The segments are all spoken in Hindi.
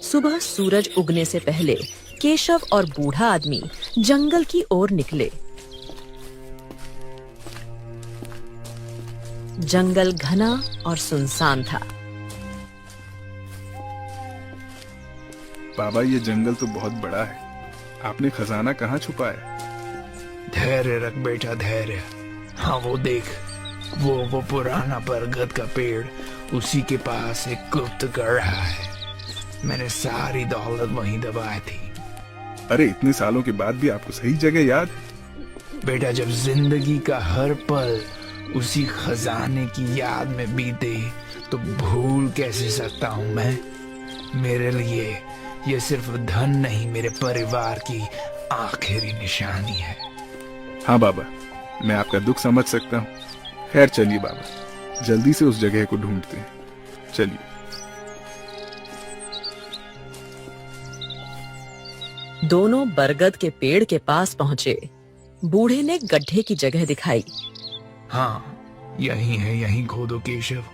सुबह सूरज उगने से पहले केशव और बूढ़ा आदमी जंगल की ओर निकले। जंगल घना और सुनसान था। बाबा, ये जंगल तो बहुत बड़ा है। आपने खजाना कहाँ छुपाया? धैर्य रख बेटा, धैर्य। हाँ वो देख, वो पुराना बरगद का पेड़, उसी के पास एक गुप्त गढ़ है। मैंने सारी दौलत वहीं दबाई थी। अरे इतने सालों के बाद भी आपको सही जगह याद है? बेटा, जब जिंदगी का हर पल उसी खजाने की याद में बीते तो भूल कैसे सकता हूँ मैं। मेरे लिए ये सिर्फ धन नहीं, मेरे परिवार की आखिरी निशानी है। हाँ बाबा, मैं आपका दुख समझ सकता हूँ। खैर चलिए बाबा, जल्दी से उस जगह को ढूंढते हैं। चलिए। दोनों बरगद के पेड़ के पास पहुंचे। बूढ़े ने गड्ढे की जगह दिखाई। हाँ यही है, यही खोदो केशव।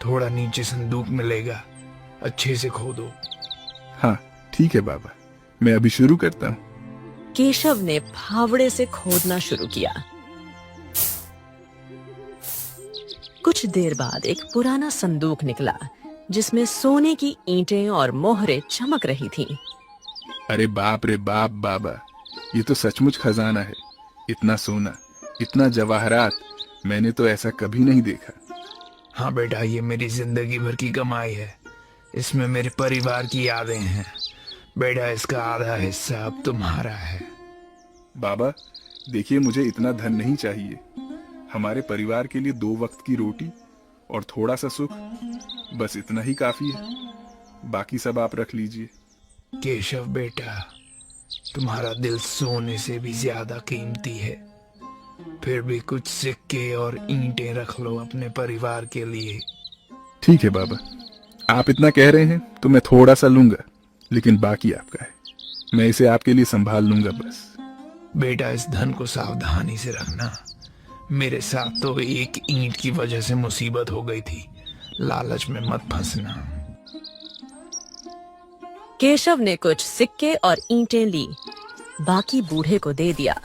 थोड़ा नीचे संदूक मिलेगा, अच्छे से खोदो। हाँ ठीक है बाबा, मैं अभी शुरू करता हूँ। केशव ने फावड़े से खोदना शुरू किया। कुछ देर बाद एक पुराना संदूक निकला जिसमें सोने की ईंटें और मोहरें चमक रही थीं। अरे बाप रे बाप बाबा, ये तो सचमुच खजाना है। इतना सोना, इतना जवाहरात, मैंने तो ऐसा कभी नहीं देखा। हाँ बेटा, ये मेरी जिंदगी भर की कमाई है। इसमें मेरे परिवार की यादें हैं। बेटा, इसका आधा हिस्सा अब तुम्हारा है। बाबा देखिए, मुझे इतना धन नहीं चाहिए। हमारे परिवार के लिए 2 वक्त की रोटी और थोड़ा सा सुख, बस इतना ही काफी है। बाकी सब आप रख लीजिए। केशव बेटा, तुम्हारा दिल सोने से भी ज्यादा कीमती है। फिर भी कुछ सिक्के और ईंटें रख लो अपने परिवार के लिए। ठीक है बाबा, आप इतना कह रहे हैं तो मैं थोड़ा सा लूंगा, लेकिन बाकी आपका है। मैं इसे आपके लिए संभाल लूंगा बस। बेटा, इस धन को सावधानी से रखना। मेरे साथ तो एक ईंट की वजह से मुसीबत हो गई थी। लालच में मत फंसना। केशव ने कुछ सिक्के और ईंटें ली, बाकी बूढ़े को दे दिया।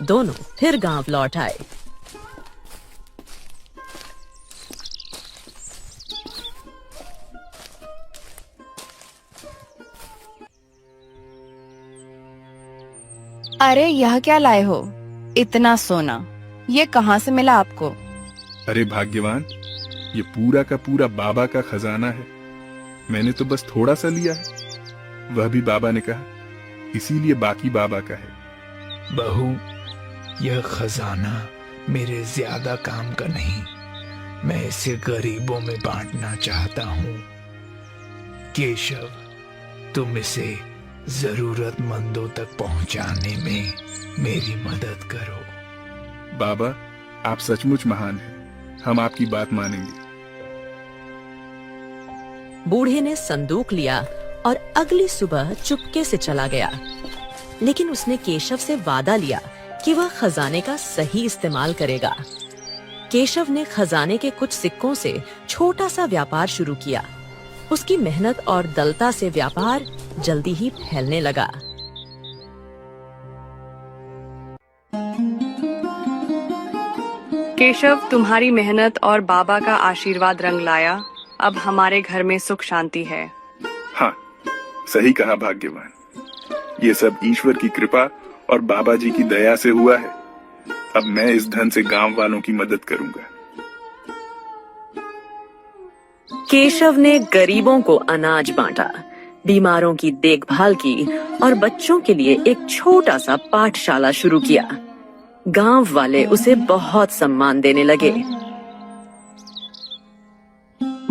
दोनों फिर गांव लौट आए। अरे यह क्या लाए हो? इतना सोना, ये कहाँ से मिला आपको? अरे भाग्यवान, ये पूरा का पूरा बाबा का खजाना है। मैंने तो बस थोड़ा सा लिया है, वह भी बाबा ने कहा, इसीलिए बाकी बाबा का है। बहू, यह खजाना मेरे ज्यादा काम का नहीं। मैं इसे गरीबों में बांटना चाहता हूँ। केशव, तुम इसे जरूरतमंदों तक पहुंचाने में मेरी मदद करो। बाबा, आप सचमुच महान हैं। हम आपकी बात मानेंगे। बूढ़े ने संदूक लिया और अगली सुबह चुपके से चला गया। लेकिन उसने केशव से वादा लिया कि वह खजाने का सही इस्तेमाल करेगा। केशव ने खजाने के कुछ सिक्कों से छोटा सा व्यापार शुरू किया। उसकी मेहनत और दलता से व्यापार जल्दी ही फैलने लगा। केशव, तुम्हारी मेहनत और बाबा का आशीर्वाद रंग लाया। अब हमारे घर में सुख शांति है। हाँ सही कहा भाग्यवान, ये सब ईश्वर की कृपा और बाबा जी की दया से हुआ है। अब मैं इस धन से गांव वालों की मदद करूंगा। केशव ने गरीबों को अनाज बांटा, बीमारों की देखभाल की और बच्चों के लिए एक छोटा सा पाठशाला शुरू किया। गांव वाले उसे बहुत सम्मान देने लगे।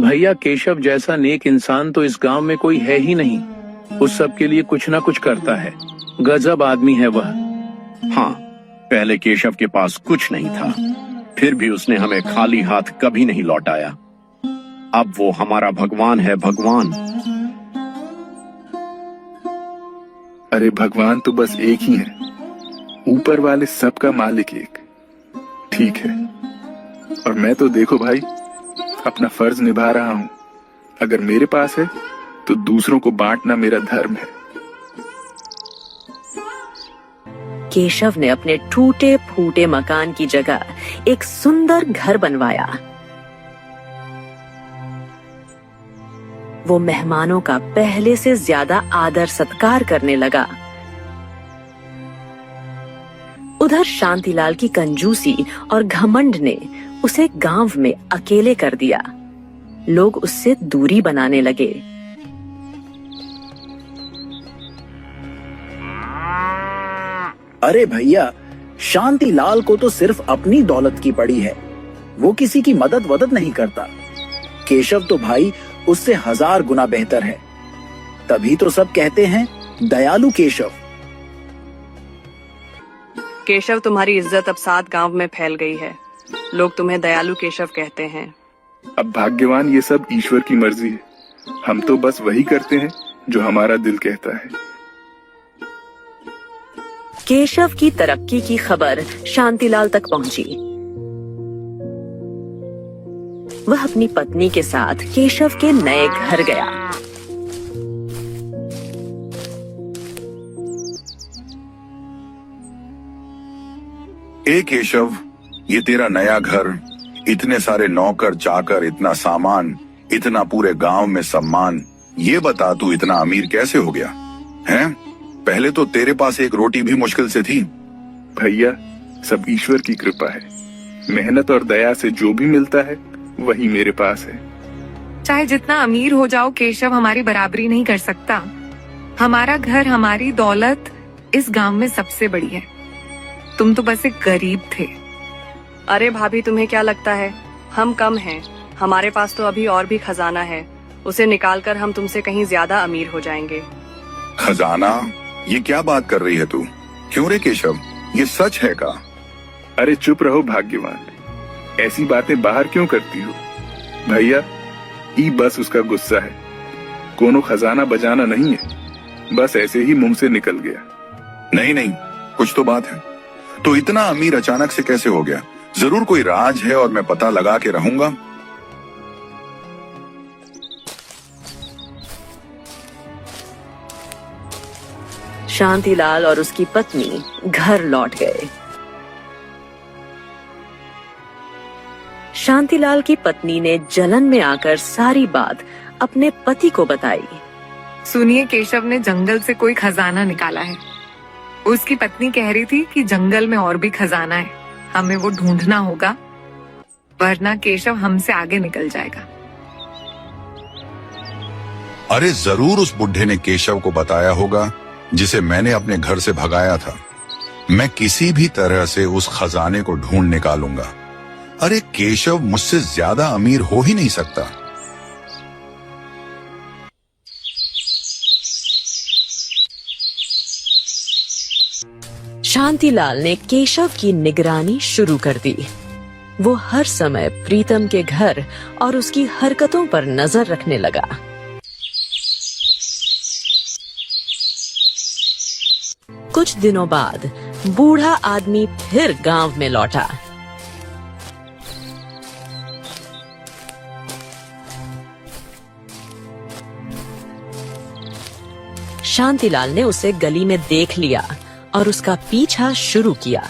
भैया, केशव जैसा नेक इंसान तो इस गांव में कोई है ही नहीं। उस सब के लिए कुछ ना कुछ करता है। गजब आदमी है वह। हाँ, पहले केशव के पास कुछ नहीं था, फिर भी उसने हमें खाली हाथ कभी नहीं लौटाया। अब वो हमारा भगवान है, भगवान। अरे भगवान तो बस एक ही है, ऊपर वाले सबका मालिक एक। ठीक है, और मैं तो देखो भाई, अपना फर्ज निभा रहा हूं। अगर मेरे पास है तो दूसरों को बांटना मेरा धर्म है। केशव ने अपने टूटे फूटे मकान की जगह एक सुंदर घर बनवाया। वो मेहमानों का पहले से ज्यादा आदर सत्कार करने लगा। उधर शांतिलाल की कंजूसी और घमंड ने उसे गांव में अकेले कर दिया। लोग उससे दूरी बनाने लगे। अरे भैया, शांतिलाल को तो सिर्फ अपनी दौलत की पड़ी है, वो किसी की मदद वदद नहीं करता। केशव तो भाई उससे 1000 गुना बेहतर है, तभी तो सब कहते हैं दयालु केशव। केशव, तुम्हारी इज्जत अब 7 गांव में फैल गई है। लोग तुम्हें दयालु केशव कहते हैं। अब भाग्यवान ये सब ईश्वर की मर्जी है। हम तो बस वही करते हैं जो हमारा दिल कहता है। केशव की तरक्की की खबर शांतिलाल तक पहुंची। वह अपनी पत्नी के साथ केशव के नए घर गया। ए केशव, ये तेरा नया घर, इतने सारे नौकर चाकर, इतना सामान, इतना पूरे गांव में सम्मान। ये बता तू इतना अमीर कैसे हो गया हैं? पहले तो तेरे पास एक रोटी भी मुश्किल से थी। भैया, सब ईश्वर की कृपा है। मेहनत और दया से जो भी मिलता है वही मेरे पास है। चाहे जितना अमीर हो जाओ, केशव हमारी बराबरी नहीं कर सकता। हमारा घर, हमारी दौलत इस गांव में सबसे बड़ी है। तुम तो बस एक गरीब थे। अरे भाभी, तुम्हें क्या लगता है हम कम हैं? हमारे पास तो अभी और भी खजाना है। उसे निकालकर हम तुमसे कहीं ज्यादा अमीर हो जाएंगे। खजाना? ये क्या बात कर रही है तू? क्यों रे केशव, ये सच है का? अरे चुप रहो भाग्यवान, ऐसी बातें बाहर क्यों करती हो? भैया, ई बस उसका गुस्सा है। कोनो खजाना बजाना नहीं है, बस ऐसे ही मुंह से निकल गया। नहीं नहीं, कुछ तो बात है। तो इतना अमीर अचानक से कैसे हो गया? जरूर कोई राज है और मैं पता लगा के रहूंगा। शांतिलाल और उसकी पत्नी घर लौट गए। शांतिलाल की पत्नी ने जलन में आकर सारी बात अपने पति को बताई। सुनिए, केशव ने जंगल से कोई खजाना निकाला है। उसकी पत्नी कह रही थी कि जंगल में और भी खजाना है, हमें वो ढूंढना होगा, वरना केशव हमसे आगे निकल जाएगा। अरे जरूर उस बुढ़े ने केशव को बताया होगा, जिसे मैंने अपने घर से भगाया था। मैं किसी भी तरह से उस खजाने को ढूंढ निकालूंगा। अरे केशव मुझसे ज्यादा अमीर हो ही नहीं सकता। शांतिलाल ने केशव की निगरानी शुरू कर दी। वो हर समय प्रीतम के घर और उसकी हरकतों पर नजर रखने लगा। कुछ दिनों बाद बूढ़ा आदमी फिर गांव में लौटा। शांतिलाल ने उसे गली में देख लिया और उसका पीछा शुरू किया।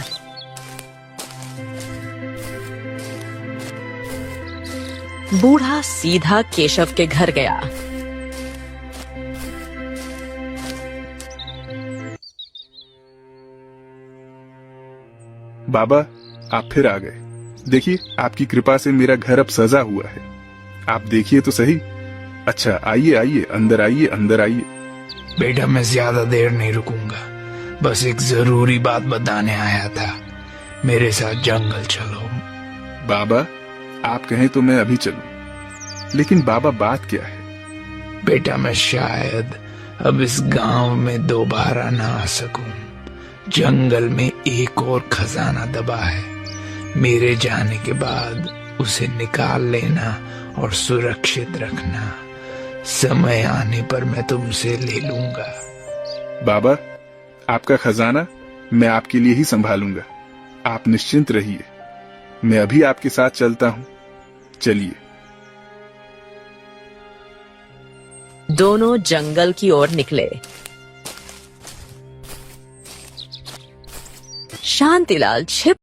बूढ़ा सीधा केशव के घर गया। बाबा, आप फिर आ गए। देखिए, आपकी कृपा से मेरा घर अब सजा हुआ है। आप देखिए तो सही। अच्छा, आइए आइए, अंदर आइए, अंदर आइए। बेटा, मैं ज्यादा देर नहीं रुकूंगा, बस एक जरूरी बात बताने आया था। मेरे साथ जंगल चलो। बाबा, आप कहें तो मैं अभी चलूं। लेकिन बाबा, बात क्या है? बेटा, मैं शायद अब इस गांव में दोबारा ना आ सकूं। जंगल में एक और खजाना दबा है। मेरे जाने के बाद उसे निकाल लेना और सुरक्षित रखना। समय आने पर मैं तुमसे ले लूंगा। बाबा, आपका खजाना मैं आपके लिए ही संभालूंगा। आप निश्चिंत रहिए। मैं अभी आपके साथ चलता हूँ। चलिए। दोनों जंगल की ओर निकले। शांतिलाल छिप